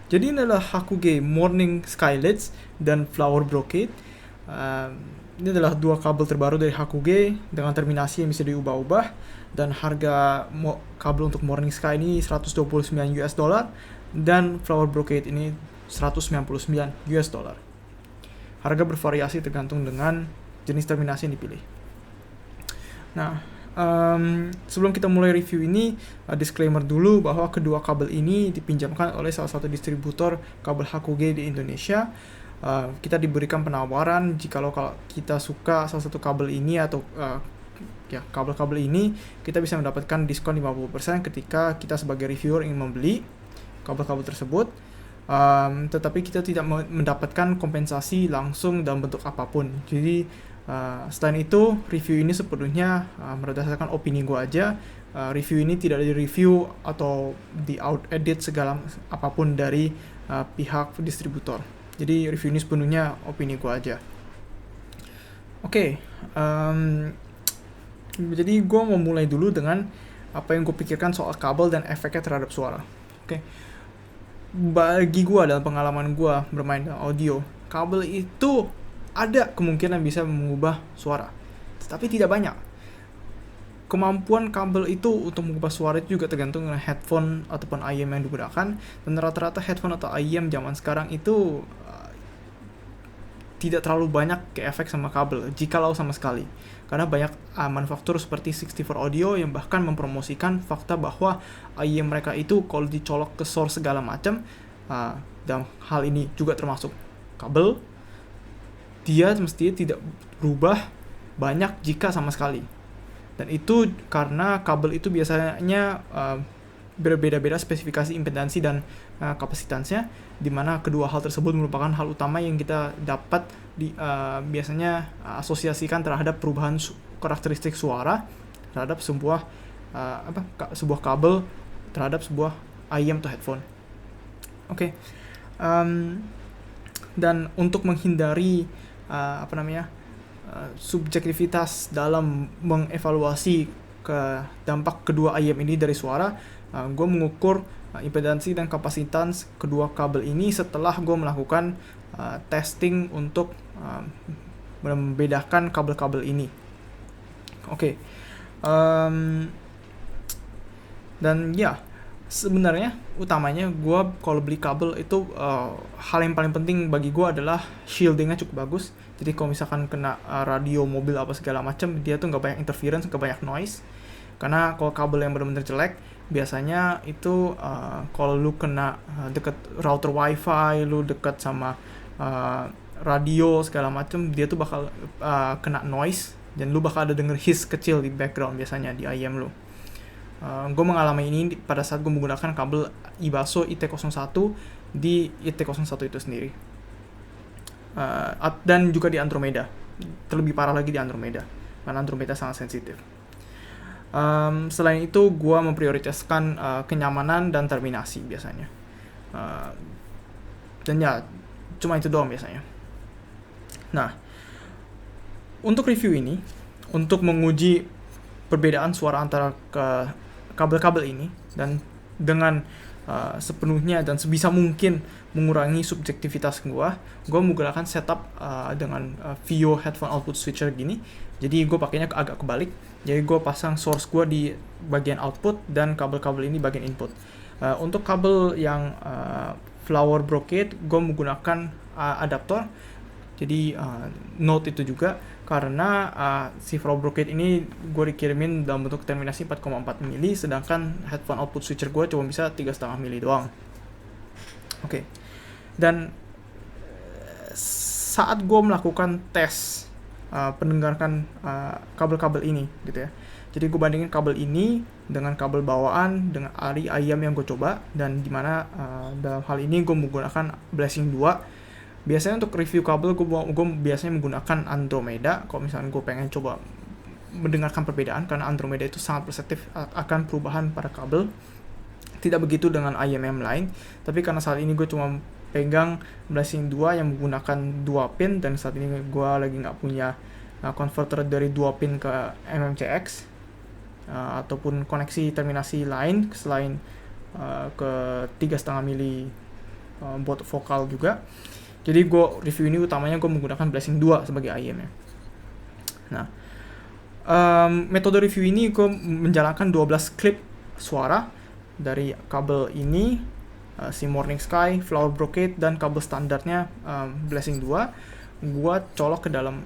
Jadi ini adalah Hakuge Morning Skylights dan Flower Brocade. Ini adalah dua kabel terbaru dari Hakuge dengan terminasi yang bisa diubah-ubah, dan harga kabel untuk Morning Sky ini 129 US dollar dan Flower Brocade ini 199 US dollar. Harga bervariasi tergantung dengan jenis terminasi yang dipilih. Nah, sebelum kita mulai review ini, disclaimer dulu bahwa kedua kabel ini dipinjamkan oleh salah satu distributor kabel Hakuge di Indonesia. Kita diberikan penawaran jikalau kita suka salah satu kabel ini atau kabel-kabel ini, kita bisa mendapatkan diskon 50% ketika kita sebagai reviewer ingin membeli kabel-kabel tersebut. Tetapi kita tidak mendapatkan kompensasi langsung dalam bentuk apapun. Jadi selain itu, review ini sepenuhnya berdasarkan opini gue aja. Review ini tidak di-review atau di-out-edit segala apapun dari pihak distributor. Jadi review ini sepenuhnya opini gue aja. Oke, jadi gue mau mulai dulu dengan apa yang gue pikirkan soal kabel dan efeknya terhadap suara. Oke. Bagi gue, dalam pengalaman gue bermain dengan audio, kabel itu ada kemungkinan bisa mengubah suara, tetapi tidak banyak. Kemampuan kabel itu untuk mengubah suara itu juga tergantung dengan headphone ataupun IEM yang digunakan, dan rata-rata headphone atau IEM zaman sekarang itu tidak terlalu banyak ke efek sama kabel, jikalau sama sekali. Karena banyak manufaktur seperti 64 Audio yang bahkan mempromosikan fakta bahwa IEM mereka itu kalau dicolok ke source segala macam, dalam hal ini juga termasuk kabel, dia mestinya tidak berubah banyak jika sama sekali. Dan itu karena kabel itu biasanya berbeda-beda spesifikasi impedansi dan kapasitasnya, di mana kedua hal tersebut merupakan hal utama yang kita dapat biasanya asosiasikan terhadap perubahan karakteristik suara terhadap sebuah kabel terhadap sebuah IEM atau headphone. Oke. Dan untuk menghindari subjektivitas dalam mengevaluasi ke dampak kedua IEM ini dari suara, gue mengukur impedansi dan kapasitas kedua kabel ini setelah gue melakukan testing untuk membedakan kabel-kabel ini. Oke. Dan ya, sebenarnya utamanya gue kalau beli kabel itu hal yang paling penting bagi gue adalah shieldingnya cukup bagus. Jadi kalau misalkan kena radio mobil apa segala macam, dia tuh nggak banyak interference, nggak banyak noise. Karena kalau kabel yang benar-benar jelek, biasanya itu kalau lu kena deket router wifi, lu deket sama radio segala macam, dia tuh bakal kena noise, dan lu bakal ada denger hiss kecil di background biasanya di IEM lu. Gue mengalami ini pada saat gue menggunakan kabel Ibaso IT01 di IT01 itu sendiri, dan juga di Andromeda. Terlebih parah lagi di Andromeda, karena Andromeda sangat sensitif. Selain itu, gue memprioritaskan kenyamanan dan terminasi biasanya. Dan ya, cuma itu doang biasanya. Nah, untuk review ini, untuk menguji perbedaan suara antara kabel-kabel ini, dan dengan sepenuhnya dan sebisa mungkin mengurangi subjektivitas gue menggunakan setup dengan Vio headphone output switcher gini. Jadi gue pakainya agak kebalik. Jadi gue pasang source gue di bagian output dan kabel-kabel ini bagian input. Untuk kabel yang Flower Brocade, gue menggunakan adaptor. Jadi Note itu juga, karena si Flower Brocade ini gue dikirimin dalam bentuk terminasi 4,4 mili, sedangkan headphone output switcher gue cuma bisa 3,5 mili doang. Oke. Dan saat gue melakukan tes pendengarkan kabel-kabel ini gitu ya, jadi gue bandingin kabel ini dengan kabel bawaan dengan ARRI IEM yang gue coba, dan dimana dalam hal ini gue menggunakan Blessing 2. Biasanya untuk review kabel gue biasanya menggunakan Andromeda kalau misalnya gue pengen coba mendengarkan perbedaan, karena Andromeda itu sangat persektif akan perubahan pada kabel. Tidak begitu dengan IEM lain, tapi karena saat ini gue cuma pegang Blessing 2 yang menggunakan 2 pin, dan saat ini gue lagi nggak punya converter dari 2 pin ke MMCX ataupun koneksi terminasi lain selain ke 3,5 mili buat vokal juga. Jadi gue review ini utamanya gue menggunakan Blessing 2 sebagai IM-nya. Nah, metode review ini gue menjalankan 12 klip suara dari kabel ini, si Morning Sky, Flower Brocade, dan kabel standarnya Blessing 2. Gue colok ke dalam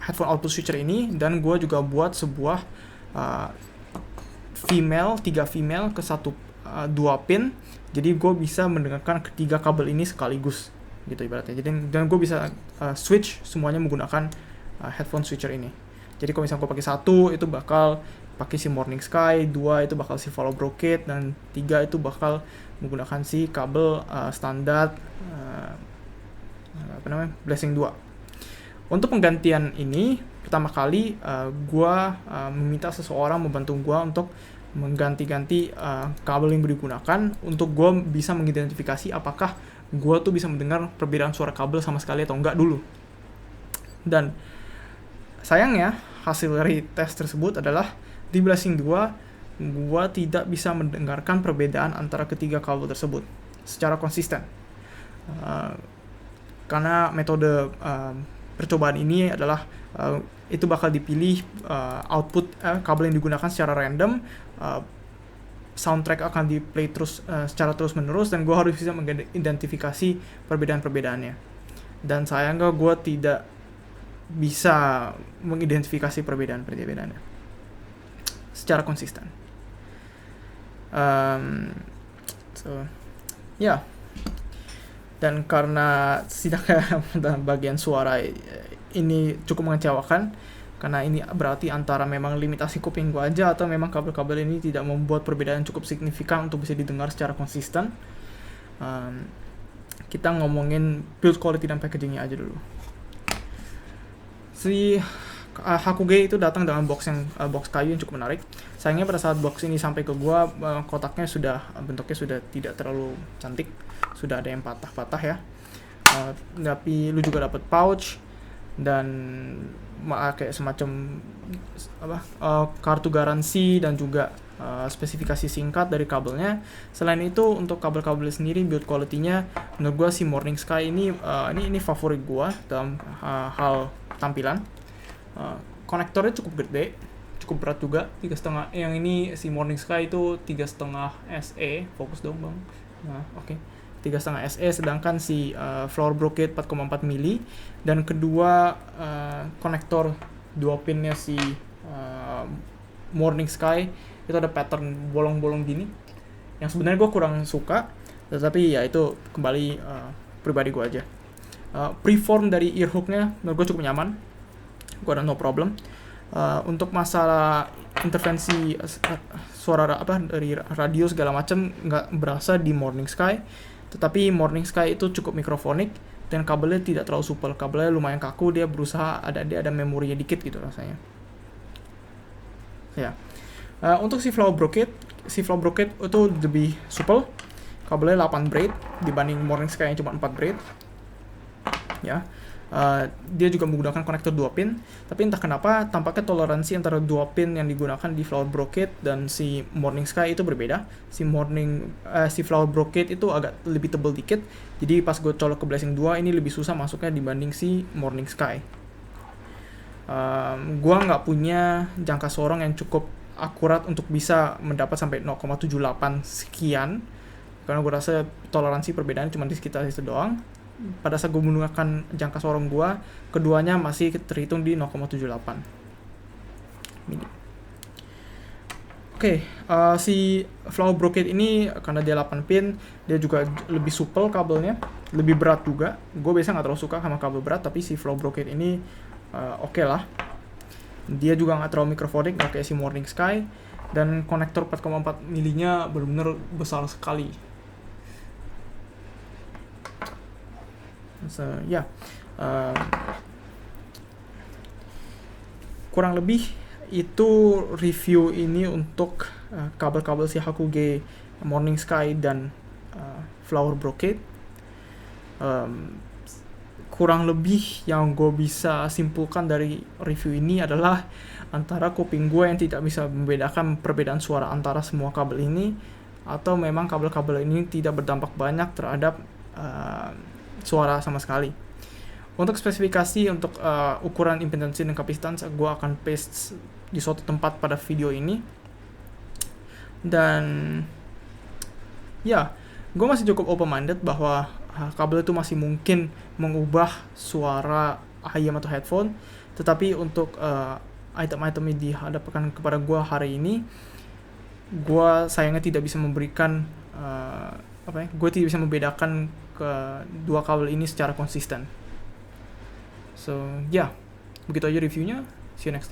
headphone output switcher ini, dan gue juga buat sebuah 3 female ke 2 pin. Jadi gue bisa mendengarkan ketiga kabel ini sekaligus gitu ibaratnya. Jadi dan gue bisa switch semuanya menggunakan headphone switcher ini. Jadi kalau misalnya gue pakai 1 itu bakal pakai si Morning Sky, 2 itu bakal si Flower Brocade, dan 3 itu bakal menggunakan si kabel standar Blessing 2. Untuk penggantian ini pertama kali gue meminta seseorang membantu gue untuk mengganti-ganti kabel yang digunakan, untuk gue bisa mengidentifikasi apakah gue tuh bisa mendengar perbedaan suara kabel sama sekali atau enggak dulu. Dan sayangnya hasil dari tes tersebut adalah di Blessing 2 gue tidak bisa mendengarkan perbedaan antara ketiga kabel tersebut secara konsisten. Karena metode percobaan ini adalah itu bakal dipilih output kabel yang digunakan secara random, soundtrack akan di play terus secara terus menerus, dan gue harus bisa mengidentifikasi perbedaan-perbedaannya. Dan sayangnya gue tidak bisa mengidentifikasi perbedaan-perbedaannya secara konsisten. Dan karena setidaknya bagian suara ini cukup mengecewakan, karena ini berarti antara memang limitasi kuping gue aja atau memang kabel-kabel ini tidak membuat perbedaan cukup signifikan untuk bisa didengar secara konsisten. Kita ngomongin build quality dan packagingnya aja dulu. Si Hakuge itu datang dengan box kayu yang cukup menarik. Sayangnya pada saat box ini sampai ke gua, kotaknya bentuknya sudah tidak terlalu cantik, sudah ada yang patah-patah ya. Tapi lu juga dapat pouch dan kayak semacam kartu garansi dan juga spesifikasi singkat dari kabelnya. Selain itu untuk kabel-kabel sendiri build quality-nya menurut gua si Morning Sky ini favorit gua dalam hal tampilan. Konektornya cukup gede, cukup berat juga, 3,5. Yang ini si Morning Sky itu 3,5 SE, fokus dong bang. Nah, oke. 3,5 SE, sedangkan si Flower Brocade 4,4 mili, dan kedua konektor 2 pinnya si Morning Sky itu ada pattern bolong-bolong gini, yang sebenarnya gue kurang suka, tetapi ya itu kembali pribadi gue aja. Preform dari earhooknya menurut gue cukup nyaman, gue ada no problem. Untuk masalah intervensi suara dari radio segala macam nggak berasa di Morning Sky, tetapi Morning Sky itu cukup mikrofonik dan kabelnya tidak terlalu supel, kabelnya lumayan kaku, dia berusaha ada memorinya dikit gitu rasanya. Ya. Untuk si Flower Brocade itu lebih supel, kabelnya 8 braid dibanding Morning Sky yang cuma 4 braid. Ya. Dia juga menggunakan konektor 2 pin, tapi entah kenapa tampaknya toleransi antara 2 pin yang digunakan di Flower Brocade dan si Morning Sky itu berbeda. Si Flower Brocade itu agak lebih tebal dikit, jadi pas gue colok ke Blessing 2 ini lebih susah masuknya dibanding si Morning Sky. Gue nggak punya jangka sorong yang cukup akurat untuk bisa mendapat sampai 0,78 sekian, karena gue rasa toleransi perbedaan cuma di sekitar itu doang. Pada saat gue menggunakan jangka sorong gue, keduanya masih terhitung di 0,78 mili. Si Flower Brocade ini karena dia 8 pin, dia juga lebih supel kabelnya, lebih berat juga. Gue biasanya nggak terlalu suka sama kabel berat, tapi si Flower Brocade ini oke lah. Dia juga nggak terlalu mikrofonik, nggak kayak si Morning Sky, dan konektor 4,4 milinya benar-benar besar sekali. Kurang lebih itu review ini untuk kabel-kabel si Hakuge, Morning Sky, dan Flower Brocade. Kurang lebih yang gue bisa simpulkan dari review ini adalah antara kuping gue yang tidak bisa membedakan perbedaan suara antara semua kabel ini, atau memang kabel-kabel ini tidak berdampak banyak terhadap suara sama sekali. Untuk spesifikasi untuk ukuran impedansi dan kapasitas gue akan paste di suatu tempat pada video ini. Dan ya, gue masih cukup open minded bahwa kabel itu masih mungkin mengubah suara IM atau headphone. Tetapi untuk item-item yang dihadapkan kepada gue hari ini, gue sayangnya tidak bisa memberikan gue tidak bisa membedakan kedua kabel ini secara konsisten. So, begitu aja reviewnya. See you next time.